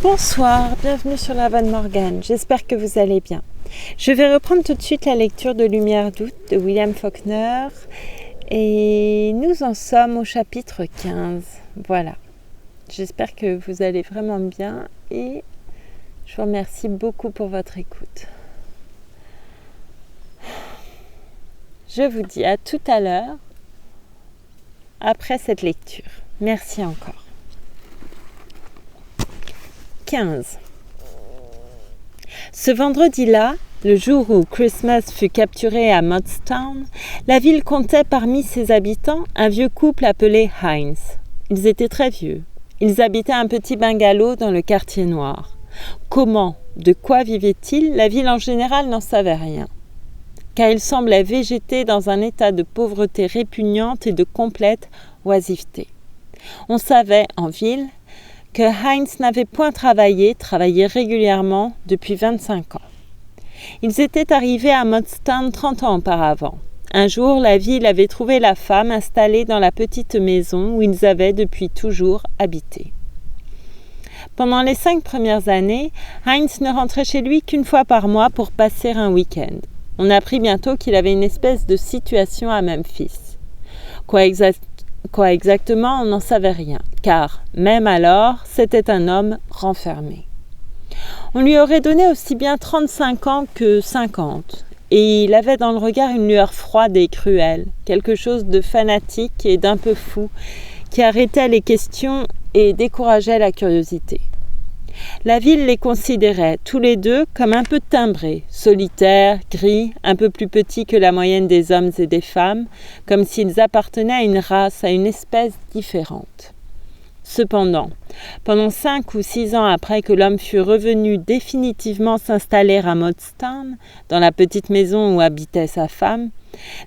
Bonsoir, bienvenue sur la Van Morgan, j'espère que vous allez bien. Je vais reprendre tout de suite la lecture de Lumière d'août de William Faulkner et nous en sommes au chapitre 15. Voilà, j'espère que vous allez vraiment bien et je vous remercie beaucoup pour votre écoute. Je vous dis à tout à l'heure après cette lecture. Merci encore. 15. Ce vendredi-là, le jour où Christmas fut capturé à Maudstown, la ville comptait parmi ses habitants un vieux couple appelé Hines. Ils étaient très vieux. Ils habitaient un petit bungalow dans le quartier noir. Comment, de quoi vivaient-ils? La ville en général n'en savait rien, car ils semblaient végéter dans un état de pauvreté répugnante et de complète oisiveté. On savait, en ville, que Hines n'avait point travaillé régulièrement depuis 25 ans. Ils étaient arrivés à Maudstown 30 ans auparavant. Un jour, la ville avait trouvé la femme installée dans la petite maison où ils avaient depuis toujours habité. Pendant les 5 premières années, Hines ne rentrait chez lui qu'une fois par mois pour passer un week-end. On apprit bientôt qu'il avait une espèce de situation à Memphis. Quoi exactement, on n'en savait rien, car, même alors, c'était un homme renfermé. On lui aurait donné aussi bien 35 ans que 50, et il avait dans le regard une lueur froide et cruelle, quelque chose de fanatique et d'un peu fou, qui arrêtait les questions et décourageait la curiosité. La ville les considérait tous les deux comme un peu timbrés, solitaires, gris, un peu plus petits que la moyenne des hommes et des femmes, comme s'ils appartenaient à une race, à une espèce différente. Cependant, pendant 5 ou 6 ans après que l'homme fut revenu définitivement s'installer à Maudstown, dans la petite maison où habitait sa femme,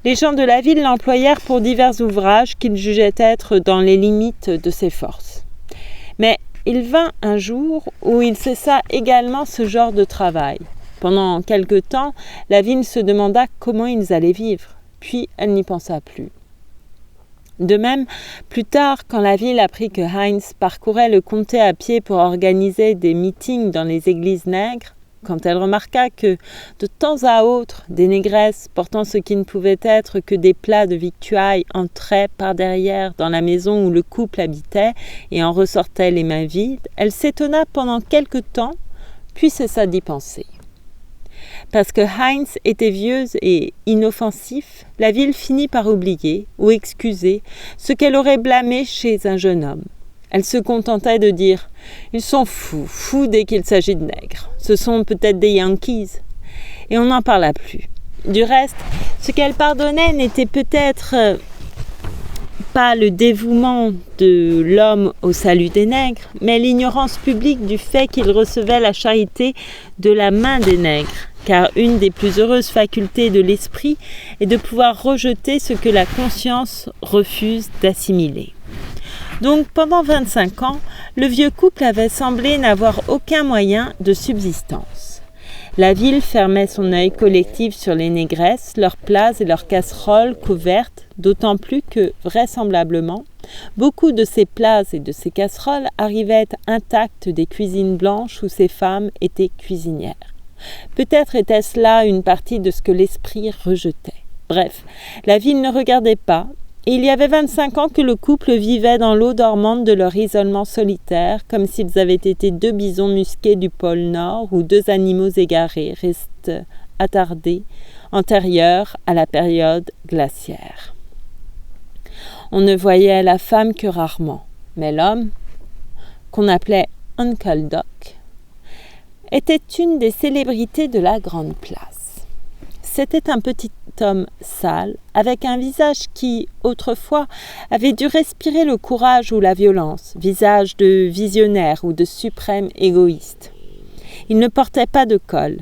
les gens de la ville l'employèrent pour divers ouvrages qu'ils jugeaient être dans les limites de ses forces. Mais il vint un jour où il cessa également ce genre de travail. Pendant quelque temps, la ville se demanda comment ils allaient vivre, puis elle n'y pensa plus. De même, plus tard, quand la ville apprit que Hines parcourait le comté à pied pour organiser des meetings dans les églises nègres, quand elle remarqua que, de temps à autre, des négresses portant ce qui ne pouvait être que des plats de victuailles entraient par derrière dans la maison où le couple habitait et en ressortaient les mains vides, elle s'étonna pendant quelque temps, puis cessa d'y penser. Parce que Hines était vieux et inoffensif, la ville finit par oublier ou excuser ce qu'elle aurait blâmé chez un jeune homme. Elle se contentait de dire « Ils sont fous dès qu'il s'agit de nègres. Ce sont peut-être des Yankees. » Et on n'en parla plus. Du reste, ce qu'elle pardonnait n'était peut-être pas le dévouement de l'homme au salut des nègres, mais l'ignorance publique du fait qu'il recevait la charité de la main des nègres, car une des plus heureuses facultés de l'esprit est de pouvoir rejeter ce que la conscience refuse d'assimiler. Donc, pendant 25 ans, le vieux couple avait semblé n'avoir aucun moyen de subsistance. La ville fermait son œil collectif sur les négresses, leurs plats et leurs casseroles couvertes, d'autant plus que, vraisemblablement, beaucoup de ces plats et de ces casseroles arrivaient intacts des cuisines blanches où ces femmes étaient cuisinières. Peut-être était-ce là une partie de ce que l'esprit rejetait. Bref, la ville ne regardait pas, et il y avait 25 ans que le couple vivait dans l'eau dormante de leur isolement solitaire, comme s'ils avaient été 2 bisons musqués du pôle Nord ou 2 animaux égarés, restent attardés, antérieurs à la période glaciaire. On ne voyait la femme que rarement, mais l'homme, qu'on appelait Uncle Doc, était une des célébrités de la grande place. C'était un petit homme sale, avec un visage qui, autrefois, avait dû respirer le courage ou la violence, visage de visionnaire ou de suprême égoïste. Il ne portait pas de col.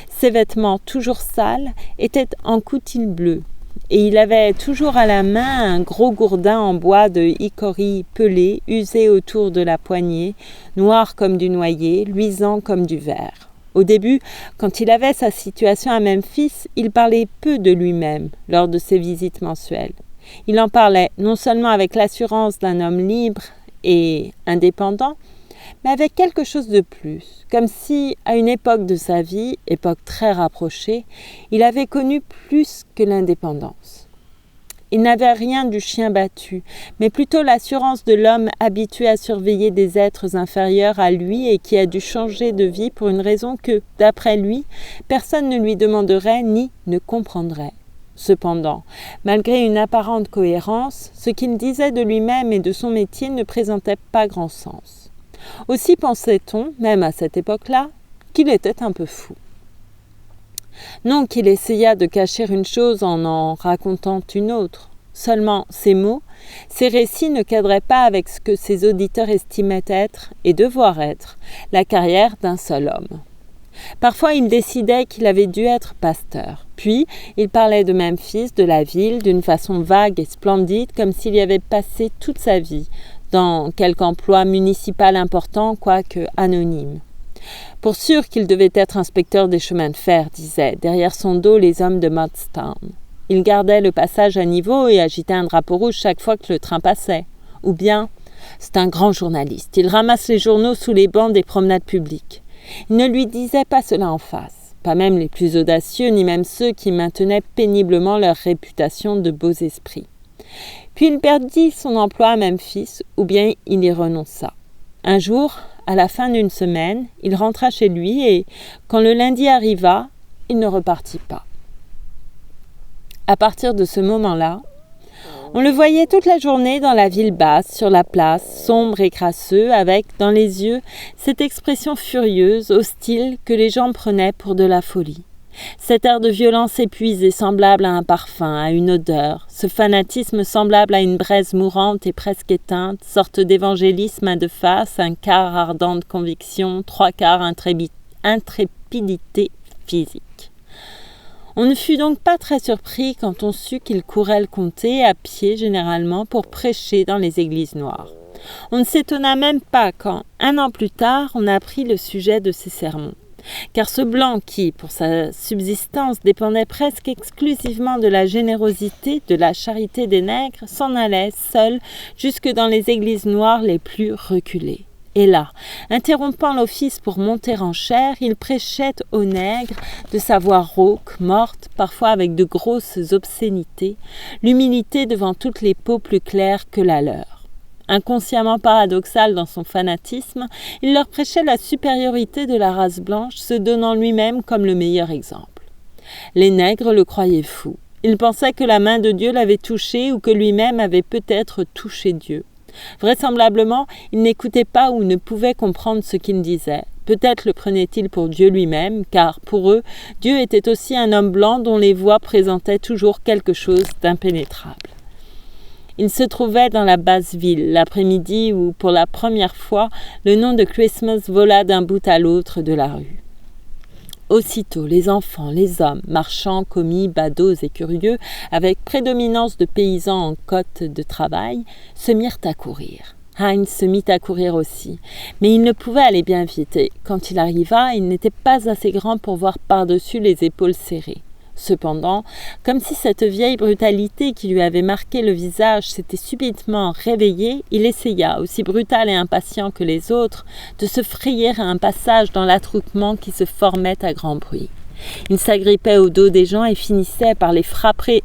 Ses vêtements, toujours sales, étaient en coutil bleu, et il avait toujours à la main un gros gourdin en bois de hickory pelé, usé autour de la poignée, noir comme du noyer, luisant comme du verre. Au début, quand il avait sa situation à Memphis, il parlait peu de lui-même lors de ses visites mensuelles. Il en parlait non seulement avec l'assurance d'un homme libre et indépendant, mais avec quelque chose de plus, comme si, à une époque de sa vie, époque très rapprochée, il avait connu plus que l'indépendance. Il n'avait rien du chien battu, mais plutôt l'assurance de l'homme habitué à surveiller des êtres inférieurs à lui et qui a dû changer de vie pour une raison que, d'après lui, personne ne lui demanderait ni ne comprendrait. Cependant, malgré une apparente cohérence, ce qu'il disait de lui-même et de son métier ne présentait pas grand sens. Aussi pensait-on, même à cette époque-là, qu'il était un peu fou. Non qu'il essayât de cacher une chose en racontant une autre. Seulement, ces mots, ces récits ne cadraient pas avec ce que ses auditeurs estimaient être, et devoir être, la carrière d'un seul homme. Parfois, il décidait qu'il avait dû être pasteur. Puis, il parlait de Memphis, de la ville, d'une façon vague et splendide, comme s'il y avait passé toute sa vie, dans quelque emploi municipal important, quoique anonyme. Pour sûr qu'il devait être inspecteur des chemins de fer, disaient derrière son dos les hommes de Mottstown. Il gardait le passage à niveau et agitait un drapeau rouge chaque fois que le train passait. Ou bien, c'est un grand journaliste, il ramasse les journaux sous les bancs des promenades publiques. Il ne lui disait pas cela en face, pas même les plus audacieux, ni même ceux qui maintenaient péniblement leur réputation de beaux esprits. Puis il perdit son emploi à Memphis, ou bien il y renonça. Un jour, à la fin d'une semaine, il rentra chez lui et, quand le lundi arriva, il ne repartit pas. À partir de ce moment-là, on le voyait toute la journée dans la ville basse, sur la place, sombre et crasseux, avec, dans les yeux, cette expression furieuse, hostile, que les gens prenaient pour de la folie. Cet air de violence épuisée semblable à un parfum, à une odeur, ce fanatisme semblable à une braise mourante et presque éteinte, sorte d'évangélisme à deux faces, un quart ardente conviction, trois quarts intrépidité physique. On ne fut donc pas très surpris quand on sut qu'il courait le comté, à pied généralement, pour prêcher dans les églises noires. On ne s'étonna même pas quand, un an plus tard, on apprit le sujet de ses sermons. Car ce blanc qui, pour sa subsistance, dépendait presque exclusivement de la générosité, de la charité des nègres, s'en allait seul jusque dans les églises noires les plus reculées. Et là, interrompant l'office pour monter en chair, il prêchait aux nègres, de sa voix rauque, morte, parfois avec de grosses obscénités, l'humilité devant toutes les peaux plus claires que la leur. Inconsciemment paradoxal dans son fanatisme, il leur prêchait la supériorité de la race blanche, se donnant lui-même comme le meilleur exemple. Les nègres le croyaient fou. Ils pensaient que la main de Dieu l'avait touché ou que lui-même avait peut-être touché Dieu. Vraisemblablement, ils n'écoutaient pas ou ne pouvaient comprendre ce qu'il disait. Peut-être le prenait-il pour Dieu lui-même, car, pour eux, Dieu était aussi un homme blanc dont les voix présentaient toujours quelque chose d'impénétrable. Il se trouvait dans la basse ville, l'après-midi où, pour la première fois, le nom de Christmas vola d'un bout à l'autre de la rue. Aussitôt, les enfants, les hommes, marchands, commis, badauds et curieux, avec prédominance de paysans en cotte de travail, se mirent à courir. Heinz se mit à courir aussi, mais il ne pouvait aller bien vite et, quand il arriva, il n'était pas assez grand pour voir par-dessus les épaules serrées. Cependant, comme si cette vieille brutalité qui lui avait marqué le visage s'était subitement réveillée, il essaya, aussi brutal et impatient que les autres, de se frayer un passage dans l'attroupement qui se formait à grand bruit. Il s'agrippait au dos des gens et finissait par les frapper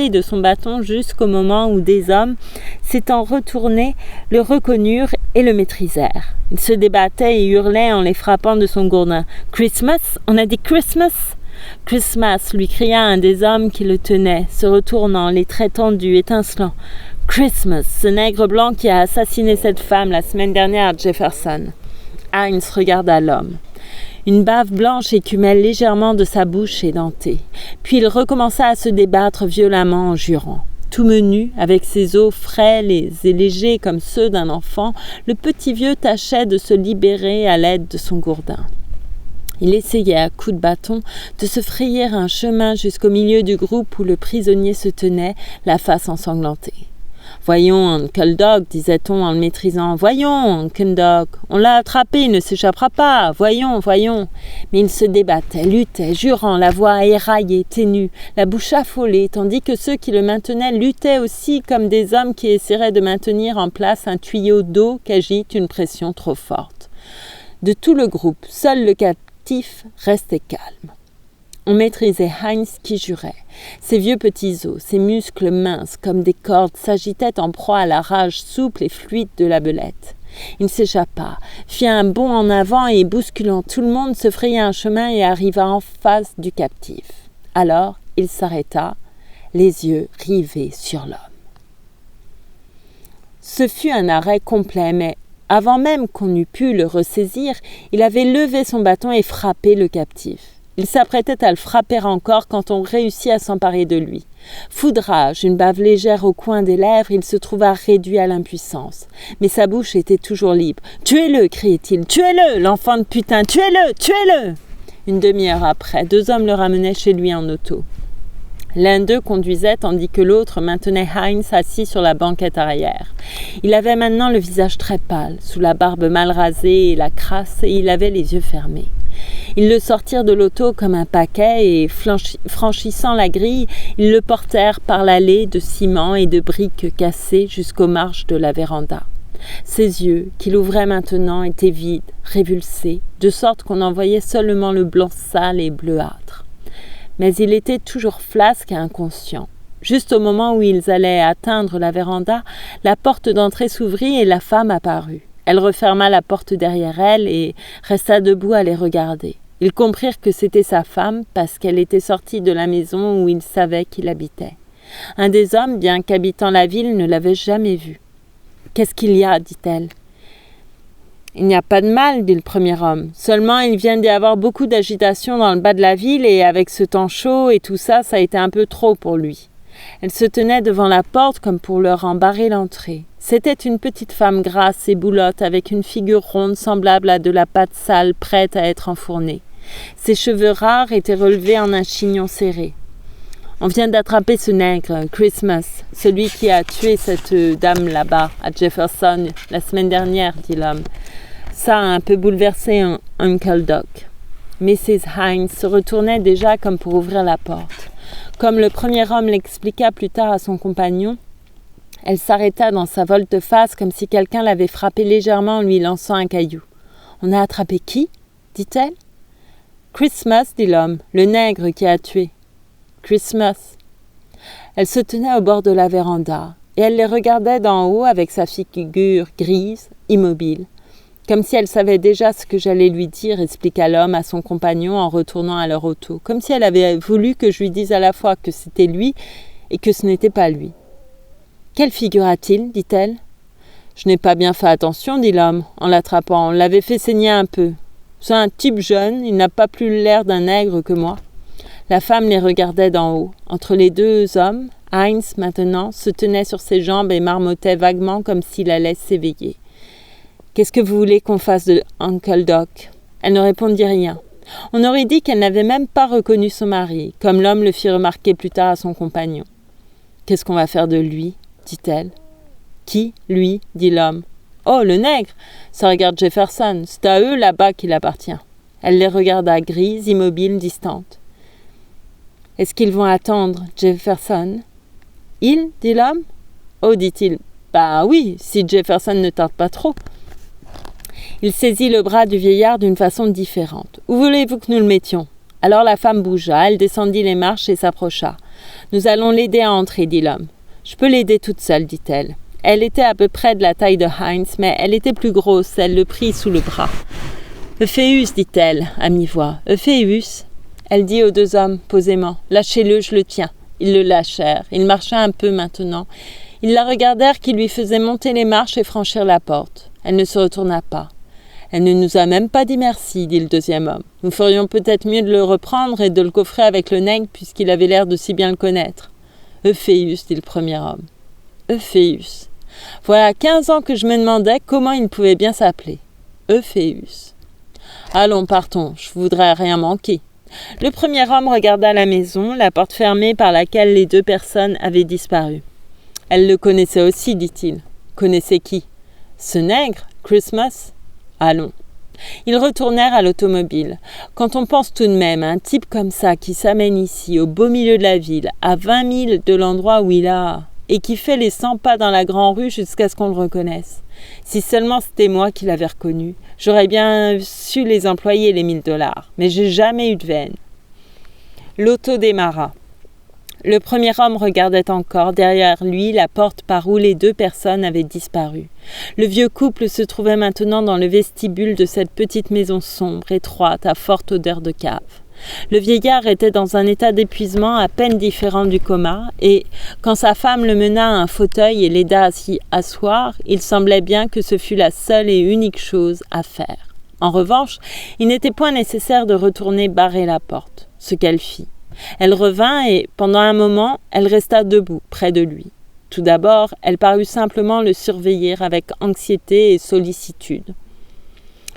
de son bâton jusqu'au moment où des hommes, s'étant retournés, le reconnurent et le maîtrisèrent. Il se débattait et hurlait en les frappant de son gourdin. « Christmas ? On a dit Christmas !» « Christmas !» lui cria un des hommes qui le tenait, se retournant, les traits tendus, étincelants. « Christmas ! Ce nègre blanc qui a assassiné cette femme la semaine dernière à Jefferson. » Heinz regarda l'homme. Une bave blanche écumait légèrement de sa bouche édentée. Puis il recommença à se débattre violemment en jurant. Tout menu, avec ses os frais et légers comme ceux d'un enfant, le petit vieux tâchait de se libérer à l'aide de son gourdin. Il essayait à coups de bâton de se frayer un chemin jusqu'au milieu du groupe où le prisonnier se tenait, la face ensanglantée. « Voyons, Uncle Dog, disait-on en le maîtrisant. « Voyons, Uncle Dog, on l'a attrapé, il ne s'échappera pas. Voyons, voyons. » Mais il se débattait, luttait, jurant, la voix éraillée, ténue, la bouche affolée, tandis que ceux qui le maintenaient luttaient aussi comme des hommes qui essaieraient de maintenir en place un tuyau d'eau qu'agite une pression trop forte. De tout le groupe, seul le captif restait calme. On maîtrisait Heinz qui jurait. Ses vieux petits os, ses muscles minces comme des cordes s'agitaient en proie à la rage souple et fluide de la belette. Il s'échappa, fit un bond en avant et, bousculant tout le monde, se fraya un chemin et arriva en face du captif. Alors, il s'arrêta, les yeux rivés sur l'homme. Ce fut un arrêt complet, mais avant même qu'on eût pu le ressaisir, il avait levé son bâton et frappé le captif. Il s'apprêtait à le frapper encore quand on réussit à s'emparer de lui. Fou de rage, une bave légère au coin des lèvres, il se trouva réduit à l'impuissance. Mais sa bouche était toujours libre. « Tuez-le » criait-il. « Tuez-le, l'enfant de putain, tuez-le, tuez-le » Une demi-heure après, 2 hommes le ramenaient chez lui en auto. L'un d'eux conduisait tandis que l'autre maintenait Heinz assis sur la banquette arrière. Il avait maintenant le visage très pâle, sous la barbe mal rasée et la crasse, et il avait les yeux fermés. Ils le sortirent de l'auto comme un paquet et, franchissant la grille, ils le portèrent par l'allée de ciment et de briques cassées jusqu'aux marches de la véranda. Ses yeux, qu'il ouvrait maintenant, étaient vides, révulsés, de sorte qu'on en voyait seulement le blanc sale et bleuâtre. Mais il était toujours flasque et inconscient. Juste au moment où ils allaient atteindre la véranda, la porte d'entrée s'ouvrit et la femme apparut. Elle referma la porte derrière elle et resta debout à les regarder. Ils comprirent que c'était sa femme parce qu'elle était sortie de la maison où ils savaient qu'il habitait. Un des hommes, bien qu'habitant la ville, ne l'avait jamais vu. « Qu'est-ce qu'il y a » dit-elle. « Il n'y a pas de mal, » dit le premier homme. « Seulement, il vient d'y avoir beaucoup d'agitation dans le bas de la ville et avec ce temps chaud et tout ça, ça a été un peu trop pour lui. » Elle se tenait devant la porte comme pour leur en barrer l'entrée. C'était une petite femme grasse et boulotte avec une figure ronde semblable à de la pâte sale prête à être enfournée. Ses cheveux rares étaient relevés en un chignon serré. « On vient d'attraper ce nègre, Christmas, celui qui a tué cette dame là-bas, à Jefferson, la semaine dernière, dit l'homme. Ça a un peu bouleversé Uncle Doc. » Mrs. Heinz se retournait déjà comme pour ouvrir la porte. Comme le premier homme l'expliqua plus tard à son compagnon, elle s'arrêta dans sa volte-face comme si quelqu'un l'avait frappée légèrement en lui lançant un caillou. « On a attrapé qui ?» dit-elle. « Christmas, dit l'homme, le nègre qui a tué. » Christmas. Elle se tenait au bord de la véranda, et elle les regardait d'en haut avec sa figure grise, immobile. Comme si elle savait déjà ce que j'allais lui dire, expliqua l'homme à son compagnon en retournant à leur auto. Comme si elle avait voulu que je lui dise à la fois que c'était lui et que ce n'était pas lui. « Quelle figure a-t-il » dit-elle. « Je n'ai pas bien fait attention, dit l'homme, en l'attrapant. On l'avait fait saigner un peu. C'est un type jeune, il n'a pas plus l'air d'un nègre que moi. » La femme les regardait d'en haut. Entre les 2 hommes, Heinz, maintenant, se tenait sur ses jambes et marmottait vaguement comme s'il allait s'éveiller. « Qu'est-ce que vous voulez qu'on fasse de Uncle Doc ?» Elle ne répondit rien. On aurait dit qu'elle n'avait même pas reconnu son mari, comme l'homme le fit remarquer plus tard à son compagnon. « Qu'est-ce qu'on va faire de lui ?» dit-elle. « Qui, lui ?» dit l'homme. « Oh, le nègre ! Ça regarde Jefferson, c'est à eux là-bas qu'il appartient. » Elle les regarda grises, immobiles, distantes. « Est-ce qu'ils vont attendre Jefferson ?»« Il ?» dit l'homme. « Oh, dit-il, bah oui, si Jefferson ne tarde pas trop. » Il saisit le bras du vieillard d'une façon différente. « Où voulez-vous que nous le mettions ?» Alors la femme bougea, elle descendit les marches et s'approcha. « Nous allons l'aider à entrer, dit l'homme. »« Je peux l'aider toute seule, dit-elle. » Elle était à peu près de la taille de Heinz, mais elle était plus grosse, elle le prit sous le bras. « Euphéus, dit-elle, à mi-voix. « Euphéus ?» Elle dit aux 2 hommes, posément, « Lâchez-le, je le tiens. » Ils le lâchèrent. Il marcha un peu maintenant. Ils la regardèrent qui lui faisait monter les marches et franchir la porte. Elle ne se retourna pas. « Elle ne nous a même pas dit merci, dit le 2e homme. Nous ferions peut-être mieux de le reprendre et de le coffrer avec le nègre puisqu'il avait l'air de si bien le connaître. »« Euphéus, dit le premier homme. Euphéus. Voilà 15 ans que je me demandais comment il pouvait bien s'appeler. Euphéus. Allons, partons, je voudrais rien manquer. » Le premier homme regarda la maison, la porte fermée par laquelle les 2 personnes avaient disparu. « Elle le connaissait aussi, dit-il. »« Connaissait qui ?»« Ce nègre, Christmas. » « Allons. » Ils retournèrent à l'automobile. Quand on pense tout de même à un type comme ça qui s'amène ici, au beau milieu de la ville, à 20 000 de l'endroit où il a... et qui fait les 100 pas dans la grande rue jusqu'à ce qu'on le reconnaisse. Si seulement c'était moi qui l'avais reconnu, j'aurais bien su les employer les $1000, mais j'ai jamais eu de veine. » L'auto démarra. Le premier homme regardait encore, derrière lui, la porte par où les 2 personnes avaient disparu. Le vieux couple se trouvait maintenant dans le vestibule de cette petite maison sombre, étroite, à forte odeur de cave. Le vieillard était dans un état d'épuisement à peine différent du coma, et, quand sa femme le mena à un fauteuil et l'aida à s'y asseoir, il semblait bien que ce fût la seule et unique chose à faire. En revanche, il n'était point nécessaire de retourner barrer la porte, ce qu'elle fit. Elle revint et, pendant un moment, elle resta debout, près de lui. Tout d'abord, elle parut simplement le surveiller avec anxiété et sollicitude.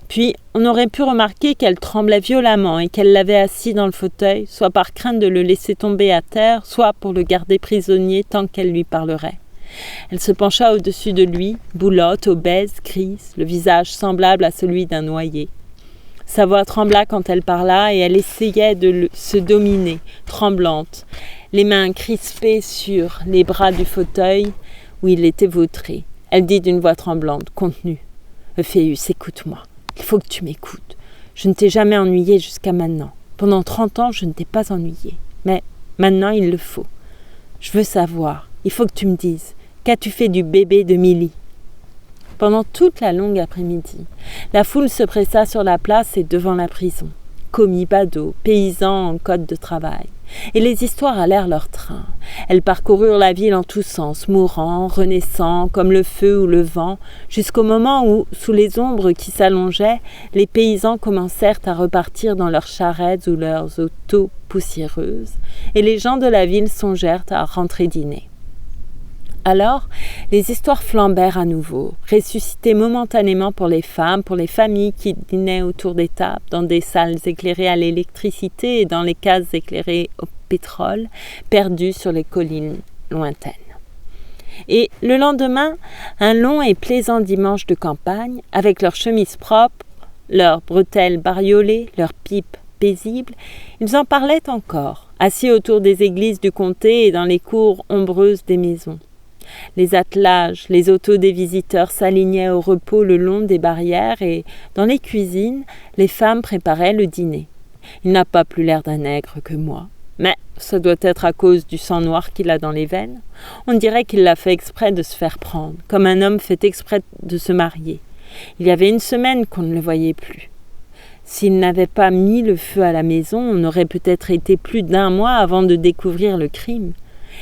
Puis, on aurait pu remarquer qu'elle tremblait violemment et qu'elle l'avait assis dans le fauteuil, soit par crainte de le laisser tomber à terre, soit pour le garder prisonnier tant qu'elle lui parlerait. Elle se pencha au-dessus de lui, boulotte, obèse, grise, le visage semblable à celui d'un noyé. Sa voix trembla quand elle parla et elle essayait de se dominer, tremblante, les mains crispées sur les bras du fauteuil où il était vautré. Elle dit d'une voix tremblante, contenue, « Euphéus, écoute-moi, il faut que tu m'écoutes. Je ne t'ai jamais ennuyé jusqu'à maintenant. Pendant 30 ans, je ne t'ai pas ennuyé. Mais maintenant, il le faut. Je veux savoir, il faut que tu me dises, qu'as-tu fait du bébé de Milly ?» Pendant toute la longue après-midi, la foule se pressa sur la place et devant la prison. Commis badauds, paysans en code de travail. Et les histoires allèrent leur train. Elles parcoururent la ville en tous sens, mourant, renaissant, comme le feu ou le vent, jusqu'au moment où, sous les ombres qui s'allongeaient, les paysans commencèrent à repartir dans leurs charrettes ou leurs autos poussiéreuses, et les gens de la ville songèrent à rentrer dîner. Alors, les histoires flambèrent à nouveau, ressuscitées momentanément pour les femmes, pour les familles qui dînaient autour des tables, dans des salles éclairées à l'électricité et dans les cases éclairées au pétrole, perdues sur les collines lointaines. Et le lendemain, un long et plaisant dimanche de campagne, avec leurs chemises propres, leurs bretelles bariolées, leurs pipes paisibles, ils en parlaient encore, assis autour des églises du comté et dans les cours ombreuses des maisons. Les attelages, les autos des visiteurs s'alignaient au repos le long des barrières et, dans les cuisines, les femmes préparaient le dîner. Il n'a pas plus l'air d'un nègre que moi, mais ça doit être à cause du sang noir qu'il a dans les veines. On dirait qu'il l'a fait exprès de se faire prendre, comme un homme fait exprès de se marier. Il y avait 1 semaine qu'on ne le voyait plus. S'il n'avait pas mis le feu à la maison, on aurait peut-être été plus d'1 mois avant de découvrir le crime.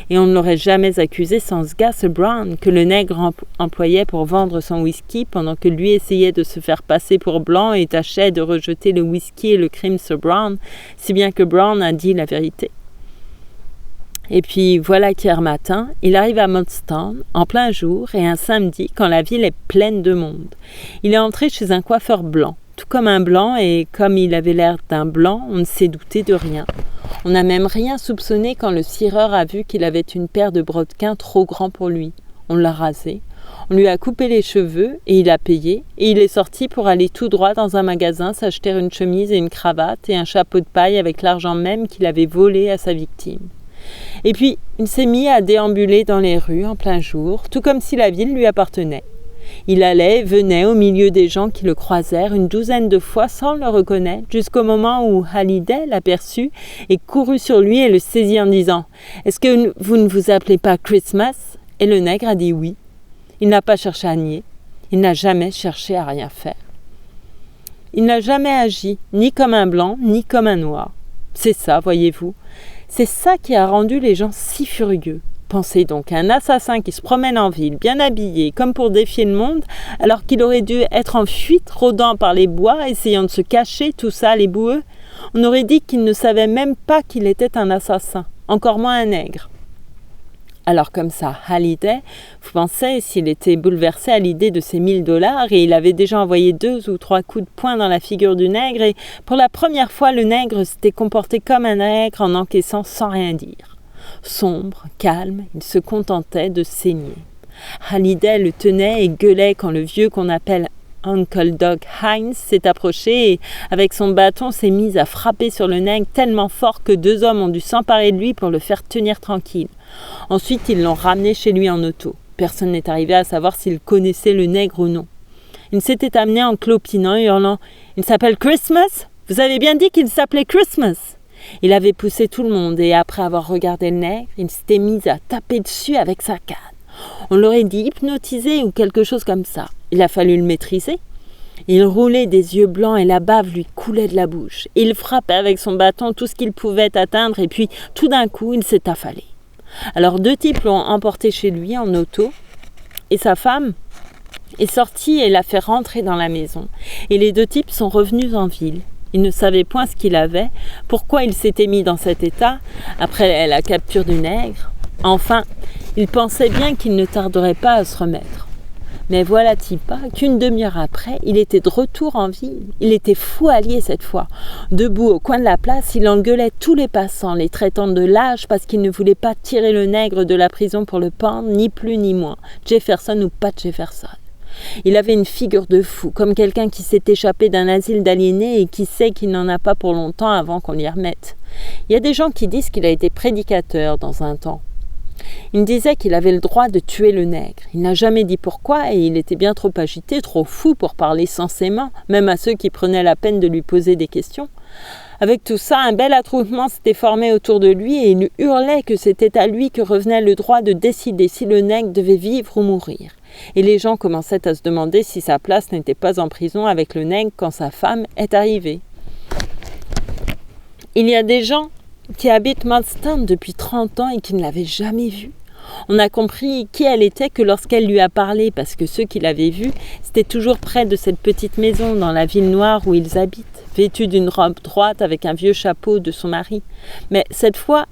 Et on ne l'aurait jamais accusé sans ce gars, ce Brown, que le nègre employait pour vendre son whisky pendant que lui essayait de se faire passer pour blanc et tâchait de rejeter le whisky et le crime sur Brown, si bien que Brown a dit la vérité. Et puis voilà qu'hier matin, il arrive à Mottstown, en plein jour, et un samedi, quand la ville est pleine de monde. Il est entré chez un coiffeur blanc, tout comme un blanc, et comme il avait l'air d'un blanc, on ne s'est douté de rien. On n'a même rien soupçonné quand le cireur a vu qu'il avait une paire de brodequins trop grands pour lui. On l'a rasé, on lui a coupé les cheveux et il a payé, et il est sorti pour aller tout droit dans un magasin s'acheter une chemise et une cravate et un chapeau de paille avec l'argent même qu'il avait volé à sa victime. Et puis, il s'est mis à déambuler dans les rues en plein jour, tout comme si la ville lui appartenait. Il allait et venait au milieu des gens qui le croisèrent 12 de fois sans le reconnaître, jusqu'au moment où Hallyday l'aperçut et courut sur lui et le saisit en disant « Est-ce que vous ne vous appelez pas Christmas ?» Et le nègre a dit oui. Il n'a pas cherché à nier. Il n'a jamais cherché à rien faire. Il n'a jamais agi, ni comme un blanc, ni comme un noir. C'est ça, voyez-vous. C'est ça qui a rendu les gens si furieux. Pensez donc à un assassin qui se promène en ville, bien habillé, comme pour défier le monde, alors qu'il aurait dû être en fuite, rôdant par les bois, essayant de se cacher, tout sale et boueux. On aurait dit qu'il ne savait même pas qu'il était un assassin, encore moins un nègre. Alors comme ça, Hallyday, vous pensez, s'il était bouleversé à l'idée de ces $1000, et il avait déjà envoyé 2 ou 3 coups de poing dans la figure du nègre, et pour la première fois, le nègre s'était comporté comme un nègre en encaissant sans rien dire. Sombre, calme, il se contentait de saigner. Hallyday le tenait et gueulait quand le vieux qu'on appelle Uncle Doc Hines s'est approché et, avec son bâton, s'est mis à frapper sur le nègre tellement fort que 2 hommes ont dû s'emparer de lui pour le faire tenir tranquille. Ensuite, ils l'ont ramené chez lui en auto. Personne n'est arrivé à savoir s'il connaissait le nègre ou non. Il s'était amené en clopinant, hurlant « Il s'appelle Christmas ? Vous avez bien dit qu'il s'appelait Christmas !» Il avait poussé tout le monde et après avoir regardé le nègre, il s'était mis à taper dessus avec sa canne. On l'aurait dit hypnotisé ou quelque chose comme ça. Il a fallu le maîtriser. Il roulait des yeux blancs et la bave lui coulait de la bouche. Il frappait avec son bâton tout ce qu'il pouvait atteindre et puis tout d'un coup, il s'est affalé. Alors 2 types l'ont emporté chez lui en auto et sa femme est sortie et l'a fait rentrer dans la maison. Et les 2 types sont revenus en ville. Ils ne savaient point ce qu'il avait, pourquoi il s'était mis dans cet état après la capture du nègre. Enfin, ils pensaient bien qu'il ne tarderait pas à se remettre. Mais voilà-t-il pas qu'une demi-heure après, il était de retour en ville. Il était fou allié cette fois. Debout au coin de la place, il engueulait tous les passants, les traitant de lâches parce qu'il ne voulait pas tirer le nègre de la prison pour le pendre, ni plus ni moins, Jefferson ou pas Jefferson. Il avait une figure de fou, comme quelqu'un qui s'est échappé d'un asile d'aliénés et qui sait qu'il n'en a pas pour longtemps avant qu'on l'y remette. Il y a des gens qui disent qu'il a été prédicateur dans un temps. Il disait qu'il avait le droit de tuer le nègre. Il n'a jamais dit pourquoi et il était bien trop agité, trop fou pour parler sensément, même à ceux qui prenaient la peine de lui poser des questions. Avec tout ça, un bel attroupement s'était formé autour de lui et il hurlait que c'était à lui que revenait le droit de décider si le nègre devait vivre ou mourir. Et les gens commençaient à se demander si sa place n'était pas en prison avec le nègre quand sa femme est arrivée. Il y a des gens qui habitent Mottstown depuis 30 ans et qui ne l'avaient jamais vue. On a compris qui elle était que lorsqu'elle lui a parlé, parce que ceux qui l'avaient vue, c'était toujours près de cette petite maison dans la ville noire où ils habitent, vêtue d'une robe droite avec un vieux chapeau de son mari. Mais cette fois,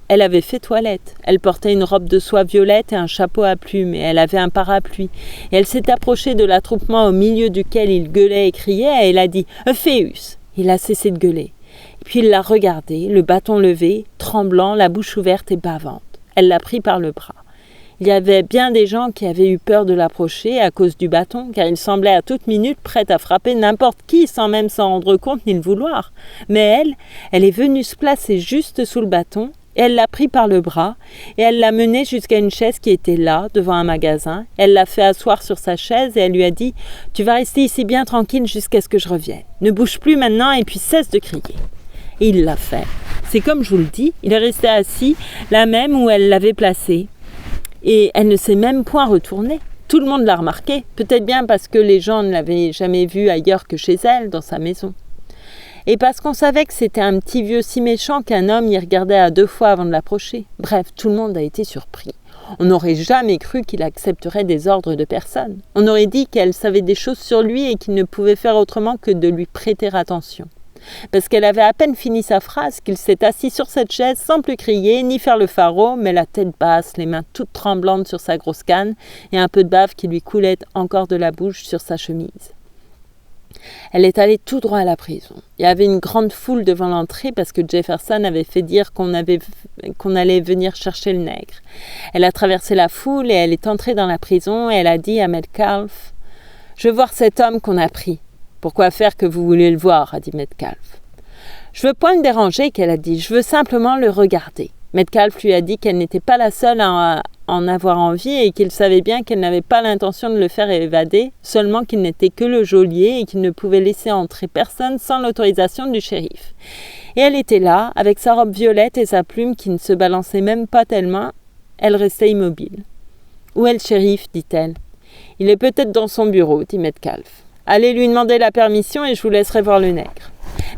elle avait fait toilette. Elle portait une robe de soie violette et un chapeau à plumes, et elle avait un parapluie. Et elle s'est approchée de l'attroupement au milieu duquel il gueulait et criait, et elle a dit « Euphéus !» Il a cessé de gueuler. Puis il l'a regardé, le bâton levé, tremblant, la bouche ouverte et bavante. Elle l'a pris par le bras. Il y avait bien des gens qui avaient eu peur de l'approcher à cause du bâton, car il semblait à toute minute prête à frapper n'importe qui sans même s'en rendre compte ni le vouloir. Mais elle est venue se placer juste sous le bâton, et elle l'a pris par le bras, et elle l'a mené jusqu'à une chaise qui était là, devant un magasin. Elle l'a fait asseoir sur sa chaise et elle lui a dit « Tu vas rester ici bien tranquille jusqu'à ce que je revienne. Ne bouge plus maintenant et puis cesse de crier. » Et il l'a fait. C'est comme je vous le dis, il est resté assis, là même où elle l'avait placé. Et elle ne s'est même point retournée. Tout le monde l'a remarqué, peut-être bien parce que les gens ne l'avaient jamais vue ailleurs que chez elle, dans sa maison. Et parce qu'on savait que c'était un petit vieux si méchant qu'un homme y regardait à 2 fois avant de l'approcher. Bref, tout le monde a été surpris. On n'aurait jamais cru qu'il accepterait des ordres de personne. On aurait dit qu'elle savait des choses sur lui et qu'il ne pouvait faire autrement que de lui prêter attention. Parce qu'elle avait à peine fini sa phrase qu'il s'est assis sur cette chaise sans plus crier ni faire le faraud, mais la tête basse, les mains toutes tremblantes sur sa grosse canne et un peu de bave qui lui coulait encore de la bouche sur sa chemise. Elle est allée tout droit à la prison. Il y avait une grande foule devant l'entrée parce que Jefferson avait fait dire qu'on allait venir chercher le nègre. Elle a traversé la foule et elle est entrée dans la prison et elle a dit à Metcalf « Je veux voir cet homme qu'on a pris. » « Pourquoi faire que vous voulez le voir ?» a dit Metcalf. « Je veux point le déranger, qu'elle a dit. Je veux simplement le regarder. » Metcalf lui a dit qu'elle n'était pas la seule à en avoir envie et qu'il savait bien qu'elle n'avait pas l'intention de le faire évader, seulement qu'il n'était que le geôlier et qu'il ne pouvait laisser entrer personne sans l'autorisation du shérif. Et elle était là, avec sa robe violette et sa plume qui ne se balançait même pas tellement, elle restait immobile. « Où est le shérif ?» dit-elle. « Il est peut-être dans son bureau, » dit Metcalf. « Allez lui demander la permission et je vous laisserai voir le nègre. »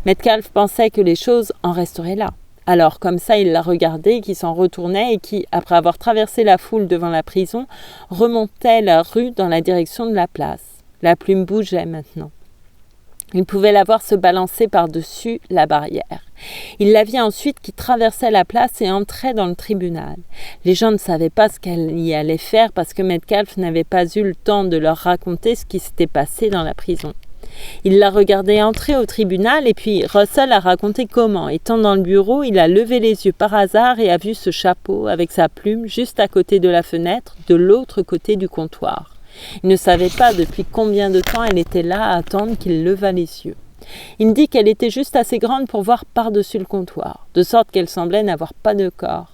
Metcalf pensait que les choses en resteraient là. Alors, comme ça, il la regardait, qui s'en retournait et qui, après avoir traversé la foule devant la prison, remontait la rue dans la direction de la place. La plume bougeait maintenant. Il pouvait la voir se balancer par-dessus la barrière. Il la vit ensuite qui traversait la place et entrait dans le tribunal. Les gens ne savaient pas ce qu'elle y allait faire parce que Metcalf n'avait pas eu le temps de leur raconter ce qui s'était passé dans la prison. Il la regardait entrer au tribunal et puis Russell a raconté comment, étant dans le bureau, il a levé les yeux par hasard et a vu ce chapeau avec sa plume juste à côté de la fenêtre, de l'autre côté du comptoir. Il ne savait pas depuis combien de temps elle était là à attendre qu'il levât les yeux. Il dit qu'elle était juste assez grande pour voir par-dessus le comptoir, de sorte qu'elle semblait n'avoir pas de corps.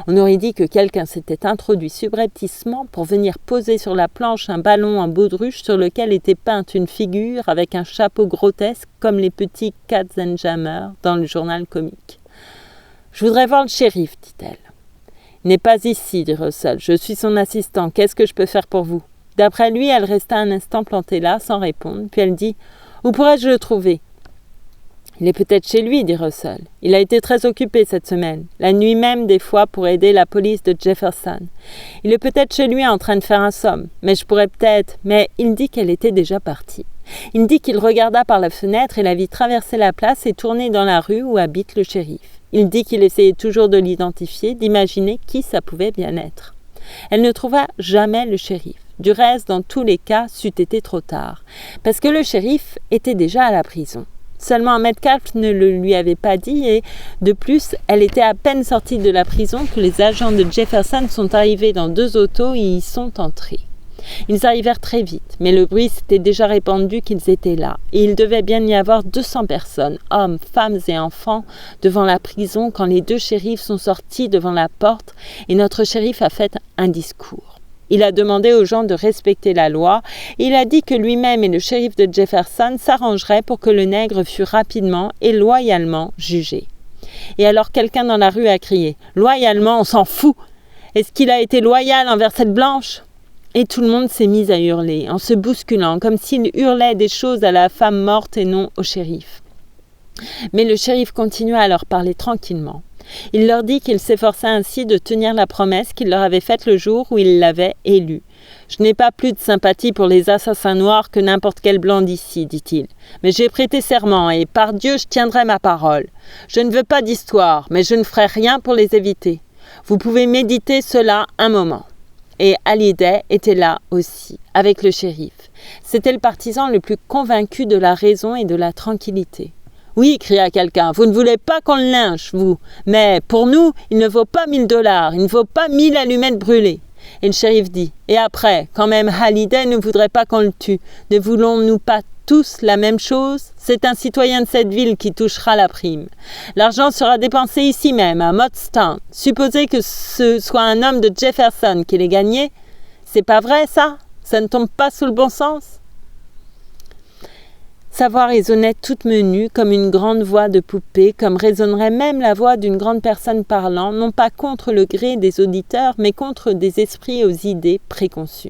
On aurait dit que quelqu'un s'était introduit subrepticement pour venir poser sur la planche un ballon en baudruche sur lequel était peinte une figure avec un chapeau grotesque comme les petits Katzenjammer dans le journal comique. « Je voudrais voir le shérif, dit-elle. »« Il n'est pas ici, dit Russell. Je suis son assistant. Qu'est-ce que je peux faire pour vous ?» D'après lui, elle resta un instant plantée là, sans répondre, puis elle dit « Où pourrais-je le trouver ?» « Il est peut-être chez lui, dit Russell. Il a été très occupé cette semaine, la nuit même des fois pour aider la police de Jefferson. Il est peut-être chez lui en train de faire un somme, mais je pourrais peut-être... » Mais il dit qu'elle était déjà partie. Il dit qu'il regarda par la fenêtre et la vit traverser la place et tourner dans la rue où habite le shérif. Il dit qu'il essayait toujours de l'identifier, d'imaginer qui ça pouvait bien être. Elle ne trouva jamais le shérif. Du reste, dans tous les cas, c'eût été trop tard, parce que le shérif était déjà à la prison. Seulement Metcalf ne le lui avait pas dit et, de plus, elle était à peine sortie de la prison que les agents de Jefferson sont arrivés dans 2 autos et y sont entrés. Ils arrivèrent très vite, mais le bruit s'était déjà répandu qu'ils étaient là, et il devait bien y avoir 200 personnes, hommes, femmes et enfants, devant la prison quand les 2 shérifs sont sortis devant la porte et notre shérif a fait un discours. Il a demandé aux gens de respecter la loi et il a dit que lui-même et le shérif de Jefferson s'arrangeraient pour que le nègre fût rapidement et loyalement jugé. Et alors quelqu'un dans la rue a crié « Loyalement, on s'en fout! Est-ce qu'il a été loyal envers cette blanche ?» Et tout le monde s'est mis à hurler, en se bousculant, comme s'il hurlait des choses à la femme morte et non au shérif. Mais le shérif continua à leur parler tranquillement. Il leur dit qu'il s'efforçait ainsi de tenir la promesse qu'il leur avait faite le jour où il l'avait élu. « Je n'ai pas plus de sympathie pour les assassins noirs que n'importe quel blanc d'ici, dit-il. Mais j'ai prêté serment et par Dieu je tiendrai ma parole. Je ne veux pas d'histoire, mais je ne ferai rien pour les éviter. Vous pouvez méditer cela un moment. » Et Hallyday était là aussi, avec le shérif. C'était le partisan le plus convaincu de la raison et de la tranquillité. « Oui, cria quelqu'un, vous ne voulez pas qu'on le lynche, vous. Mais pour nous, il ne vaut pas $1000, il ne vaut pas 1000 allumettes brûlées. » Et le shérif dit, « Et après, quand même Hallyday ne voudrait pas qu'on le tue, ne voulons-nous pas tous la même chose? C'est un citoyen de cette ville qui touchera la prime. L'argent sera dépensé ici même, à Mottstown. Supposez que ce soit un homme de Jefferson qui l'ait gagné. C'est pas vrai, ça? Ça ne tombe pas sous le bon sens? » Sa voix résonnait toute menue, comme une grande voix de poupée, comme résonnerait même la voix d'une grande personne parlant, non pas contre le gré des auditeurs, mais contre des esprits aux idées préconçues.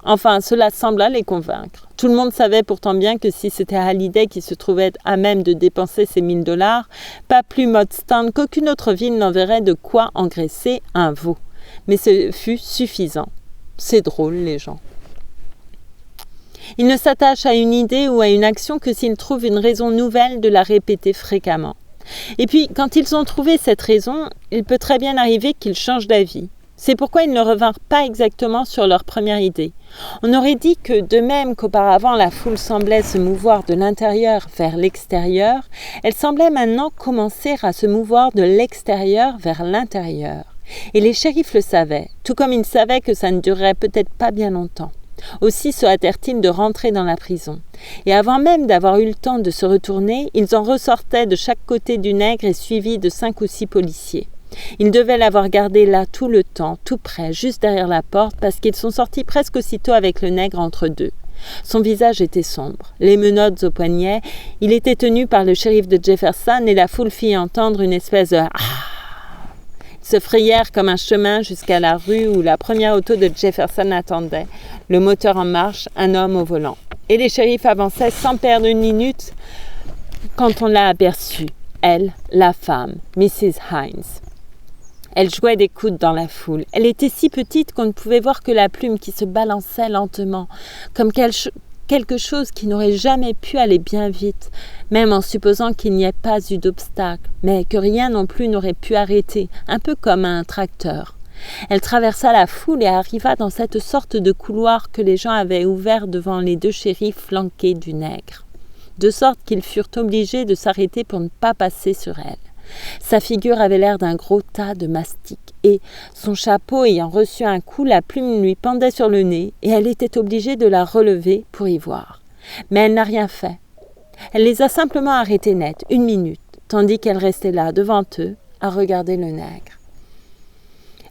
Enfin, cela sembla les convaincre. Tout le monde savait pourtant bien que si c'était Hallyday qui se trouvait à même de dépenser ces $1000, pas plus Mottstown qu'aucune autre ville n'enverrait de quoi engraisser un veau. Mais ce fut suffisant. C'est drôle, les gens. Il ne s'attache à une idée ou à une action que s'il trouve une raison nouvelle de la répéter fréquemment. Et puis, quand ils ont trouvé cette raison, il peut très bien arriver qu'ils changent d'avis. C'est pourquoi ils ne revinrent pas exactement sur leur première idée. On aurait dit que, de même qu'auparavant la foule semblait se mouvoir de l'intérieur vers l'extérieur, elle semblait maintenant commencer à se mouvoir de l'extérieur vers l'intérieur. Et les shérifs le savaient, tout comme ils savaient que ça ne durerait peut-être pas bien longtemps. Aussi se hâtèrent-ils de rentrer dans la prison. Et avant même d'avoir eu le temps de se retourner, ils en ressortaient de chaque côté du nègre et suivis de 5 ou 6 policiers. Ils devaient l'avoir gardé là tout le temps, tout près, juste derrière la porte, parce qu'ils sont sortis presque aussitôt avec le nègre entre deux. Son visage était sombre, les menottes aux poignets. Il était tenu par le shérif de Jefferson et la foule fit entendre une espèce de « Ah !» Ils se frayèrent comme un chemin jusqu'à la rue où la première auto de Jefferson attendait, le moteur en marche, un homme au volant. Et les shérifs avançaient sans perdre une minute quand on l'a aperçue, elle, la femme, Mrs. Hines. Elle jouait des coudes dans la foule. Elle était si petite qu'on ne pouvait voir que la plume qui se balançait lentement, comme quelque chose qui n'aurait jamais pu aller bien vite, même en supposant qu'il n'y ait pas eu d'obstacle, mais que rien non plus n'aurait pu arrêter, un peu comme un tracteur. Elle traversa la foule et arriva dans cette sorte de couloir que les gens avaient ouvert devant les 2 shérifs flanqués du nègre, de sorte qu'ils furent obligés de s'arrêter pour ne pas passer sur elle. Sa figure avait l'air d'un gros tas de mastic et, son chapeau ayant reçu un coup, la plume lui pendait sur le nez et elle était obligée de la relever pour y voir. Mais elle n'a rien fait. Elle les a simplement arrêtés net, 1 minute, tandis qu'elle restait là, devant eux, à regarder le nègre.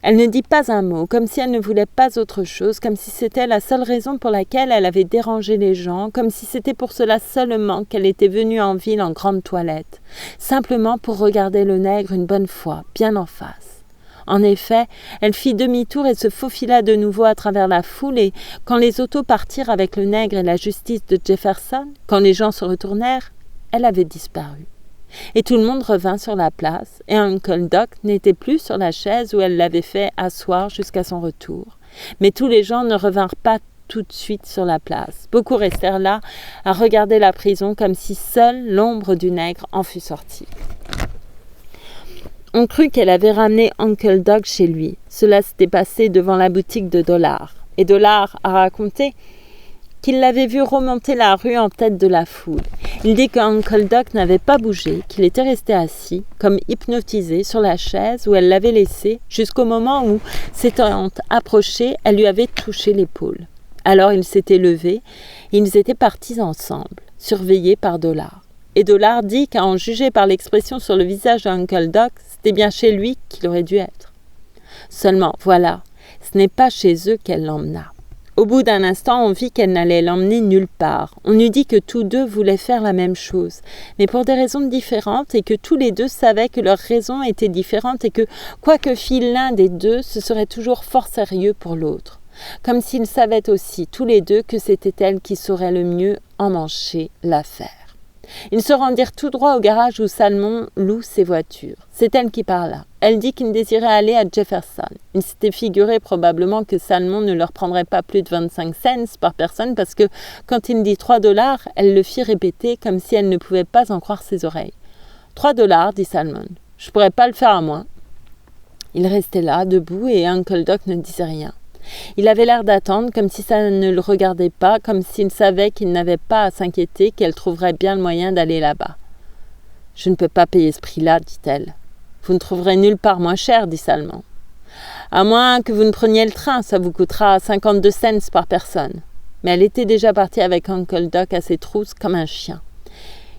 Elle ne dit pas un mot, comme si elle ne voulait pas autre chose, comme si c'était la seule raison pour laquelle elle avait dérangé les gens, comme si c'était pour cela seulement qu'elle était venue en ville en grande toilette, simplement pour regarder le nègre une bonne fois, bien en face. En effet, elle fit demi-tour et se faufila de nouveau à travers la foule, et quand les autos partirent avec le nègre et la justice de Jefferson, quand les gens se retournèrent, elle avait disparu. Et tout le monde revint sur la place, et Uncle Doc n'était plus sur la chaise où elle l'avait fait asseoir jusqu'à son retour. Mais tous les gens ne revinrent pas tout de suite sur la place. Beaucoup restèrent là, à regarder la prison comme si seule l'ombre du nègre en fût sortie. On crut qu'elle avait ramené Uncle Doc chez lui. Cela s'était passé devant la boutique de Dollar. Et Dollar a raconté qu'il l'avait vu remonter la rue en tête de la foule. Il dit qu'Uncle Doc n'avait pas bougé, qu'il était resté assis, comme hypnotisé, sur la chaise où elle l'avait laissé, jusqu'au moment où, s'étant approché, elle lui avait touché l'épaule. Alors il s'était levé, et ils étaient partis ensemble, surveillés par Dollar. Et Dollar dit qu'à en juger par l'expression sur le visage d'Uncle Doc, c'était bien chez lui qu'il aurait dû être. Seulement, voilà, ce n'est pas chez eux qu'elle l'emmena. Au bout d'un instant, on vit qu'elle n'allait l'emmener nulle part. On eût dit que tous deux voulaient faire la même chose, mais pour des raisons différentes, et que tous les deux savaient que leurs raisons étaient différentes et que, quoi que fît l'un des deux, ce serait toujours fort sérieux pour l'autre. Comme s'ils savaient aussi, tous les deux, que c'était elle qui saurait le mieux emmancher l'affaire. Ils se rendirent tout droit au garage où Salmon loue ses voitures. C'est elle qui parla. Elle dit qu'il désirait aller à Jefferson. Il s'était figuré probablement que Salmon ne leur prendrait pas plus de 25 cents par personne parce que, quand il dit $3, elle le fit répéter comme si elle ne pouvait pas en croire ses oreilles. $3, dit Salmon. Je pourrais pas le faire à moins. Il restait là, debout, et Uncle Doc ne disait rien. Il avait l'air d'attendre, comme si ça ne le regardait pas, comme s'il savait qu'il n'avait pas à s'inquiéter, qu'elle trouverait bien le moyen d'aller là-bas. « Je ne peux pas payer ce prix-là, dit-elle. « Vous ne trouverez nulle part moins cher, dit Salmon. « À moins que vous ne preniez le train, ça vous coûtera 52 cents par personne. » Mais elle était déjà partie avec Uncle Doc à ses trousses comme un chien.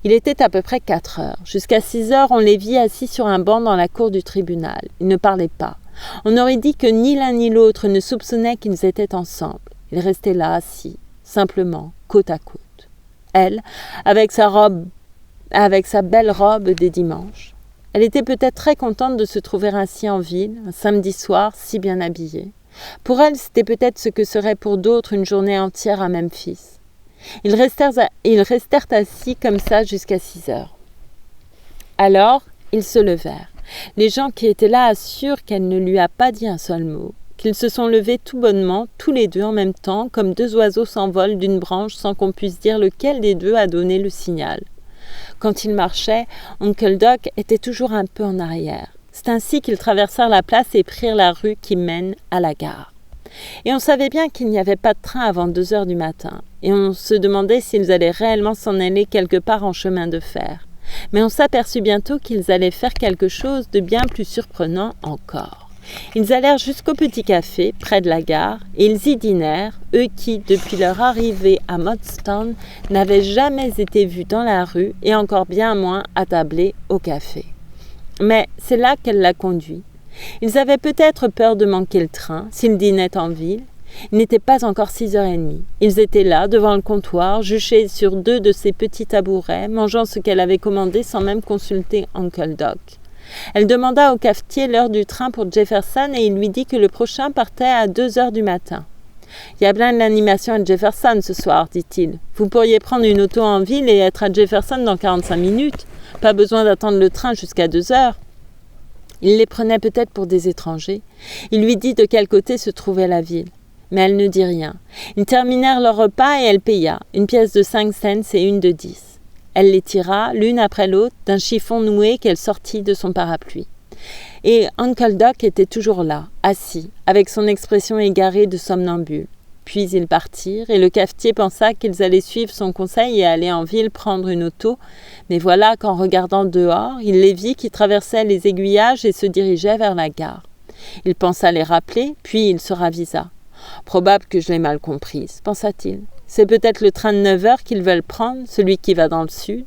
Il était à peu près 4 heures. Jusqu'à 6 heures, on les vit assis sur un banc dans la cour du tribunal. Ils ne parlaient pas. On aurait dit que ni l'un ni l'autre ne soupçonnait qu'ils étaient ensemble. Ils restaient là, assis, simplement, côte à côte. Elle, avec sa belle robe des dimanches. Elle était peut-être très contente de se trouver ainsi en ville, un samedi soir, si bien habillée. Pour elle, c'était peut-être ce que serait pour d'autres une journée entière à Memphis. Ils restèrent assis comme ça jusqu'à 6 heures. Alors, ils se levèrent. Les gens qui étaient là assurent qu'elle ne lui a pas dit un seul mot, qu'ils se sont levés tout bonnement, tous les deux en même temps, comme 2 oiseaux s'envolent d'une branche sans qu'on puisse dire lequel des deux a donné le signal. Quand ils marchaient, Uncle Doc était toujours un peu en arrière. C'est ainsi qu'ils traversèrent la place et prirent la rue qui mène à la gare. Et on savait bien qu'il n'y avait pas de train avant 2 heures du matin, et on se demandait s'ils allaient réellement s'en aller quelque part en chemin de fer. Mais on s'aperçut bientôt qu'ils allaient faire quelque chose de bien plus surprenant encore. Ils allèrent jusqu'au petit café, près de la gare, et ils y dînèrent, eux qui, depuis leur arrivée à Mottstown, n'avaient jamais été vus dans la rue et encore bien moins attablés au café. Mais c'est là qu'elle l'a conduit. Ils avaient peut-être peur de manquer le train, s'ils dînaient en ville. Il n'était pas encore 6h30. Ils étaient là, devant le comptoir, juchés sur 2 de ces petits tabourets, mangeant ce qu'elle avait commandé sans même consulter Uncle Doc. Elle demanda au cafetier l'heure du train pour Jefferson et il lui dit que le prochain partait à 2 heures du matin. « Il y a plein de l'animation à Jefferson ce soir, dit-il. Vous pourriez prendre une auto en ville et être à Jefferson dans 45 minutes. Pas besoin d'attendre le train jusqu'à 2 heures. » Il les prenait peut-être pour des étrangers. Il lui dit de quel côté se trouvait la ville. Mais elle ne dit rien. Ils terminèrent leur repas et elle paya, 1 pièce de 5 cents et 1 de 10. Elle les tira, l'une après l'autre, d'un chiffon noué qu'elle sortit de son parapluie. Et Uncle Doc était toujours là, assis, avec son expression égarée de somnambule. Puis ils partirent, et le cafetier pensa qu'ils allaient suivre son conseil et aller en ville prendre une auto. Mais voilà qu'en regardant dehors, il les vit qui traversaient les aiguillages et se dirigeaient vers la gare. Il pensa les rappeler, puis il se ravisa. « Probable que je l'ai mal comprise, pensa-t-il. C'est peut-être le train de 9 heures qu'ils veulent prendre, celui qui va dans le sud. »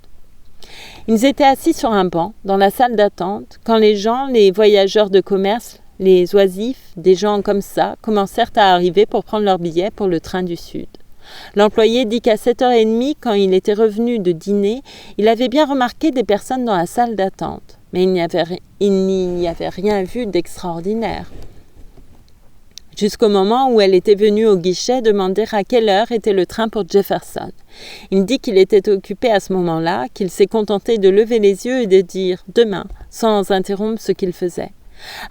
Ils étaient assis sur un banc, dans la salle d'attente, quand les gens, les voyageurs de commerce, les oisifs, des gens comme ça, commencèrent à arriver pour prendre leur billet pour le train du sud. L'employé dit qu'à 7h30, quand il était revenu de dîner, il avait bien remarqué des personnes dans la salle d'attente, mais il n'y avait rien vu d'extraordinaire. Jusqu'au moment où elle était venue au guichet demander à quelle heure était le train pour Jefferson. Il dit qu'il était occupé à ce moment-là, qu'il s'est contenté de lever les yeux et de dire « demain », sans interrompre ce qu'il faisait.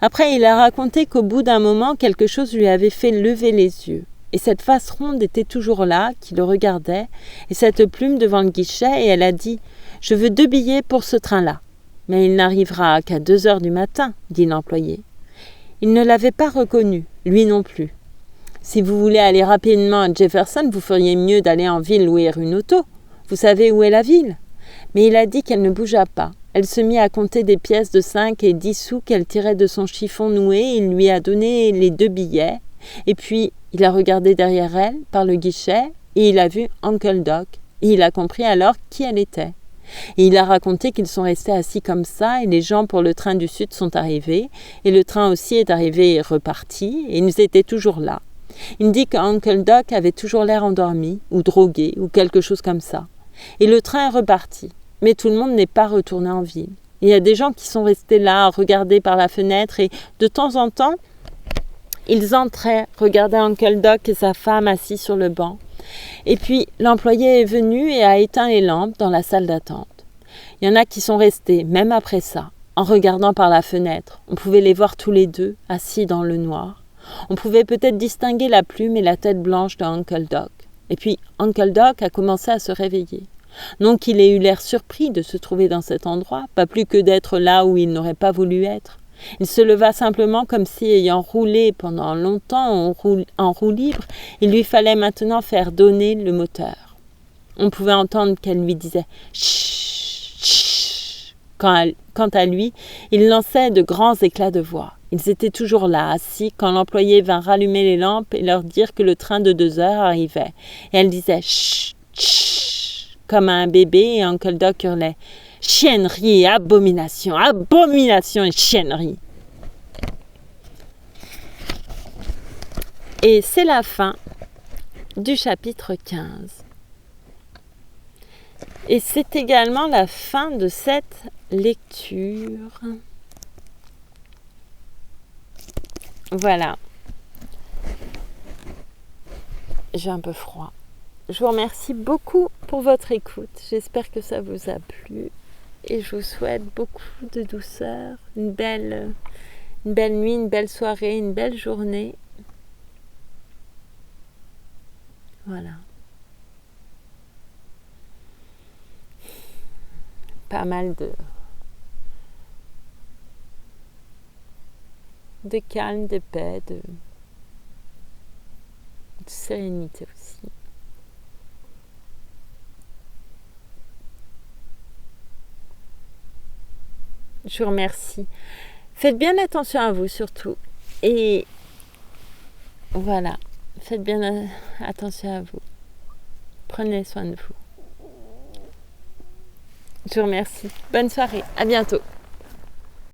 Après, il a raconté qu'au bout d'un moment, quelque chose lui avait fait lever les yeux. Et cette face ronde était toujours là, qui le regardait, et cette plume devant le guichet, et elle a dit « Je veux 2 billets pour ce train-là. » « Mais il n'arrivera qu'à 2 heures du matin, dit l'employé. Il ne l'avait pas reconnu, lui non plus. « Si vous voulez aller rapidement à Jefferson, vous feriez mieux d'aller en ville louer une auto. Vous savez où est la ville ?» Mais il a dit qu'elle ne bougea pas. Elle se mit à compter des pièces de 5 et 10 sous qu'elle tirait de son chiffon noué. Il lui a donné les 2 billets. Et puis, il a regardé derrière elle, par le guichet, et il a vu Uncle Doc. Et il a compris alors qui elle était. Et il a raconté qu'ils sont restés assis comme ça, et les gens pour le train du sud sont arrivés, et le train aussi est arrivé et reparti, et ils étaient toujours là. Il dit qu'Uncle Doc avait toujours l'air endormi, ou drogué, ou quelque chose comme ça. Et le train est reparti. Mais tout le monde n'est pas retourné en ville. Il y a des gens qui sont restés là, à regarder par la fenêtre, et de temps en temps, ils entraient, regardaient Uncle Doc et sa femme assis sur le banc. Et puis, l'employé est venu et a éteint les lampes dans la salle d'attente. Il y en a qui sont restés, même après ça, en regardant par la fenêtre. On pouvait les voir tous les deux, assis dans le noir. On pouvait peut-être distinguer la plume et la tête blanche de Uncle Doc. Et puis, Uncle Doc a commencé à se réveiller. Non qu'il ait eu l'air surpris de se trouver dans cet endroit, pas plus que d'être là où il n'aurait pas voulu être. Il se leva simplement comme si, ayant roulé pendant longtemps en roue libre, il lui fallait maintenant faire donner le moteur. On pouvait entendre qu'elle lui disait « Chut, chut ». Quant à lui, il lançait de grands éclats de voix. Ils étaient toujours là, assis, quand l'employé vint rallumer les lampes et leur dire que le train de 2 heures arrivait. Et elle disait « Chut, chut », comme un bébé, et Uncle Doc hurlait « Chiennerie et abomination, abomination et chiennerie ». Et c'est la fin du chapitre 15. Et c'est également la fin de cette lecture. Voilà. J'ai un peu froid. Je vous remercie beaucoup pour votre écoute. J'espère que ça vous a plu. Et je vous souhaite beaucoup de douceur, une belle nuit, une belle soirée, une belle journée. Voilà. Pas mal de calme, de paix, de sérénité aussi. Je vous remercie. Faites bien attention à vous surtout. Et voilà, faites bien attention à vous. Prenez soin de vous. Je vous remercie. Bonne soirée. À bientôt.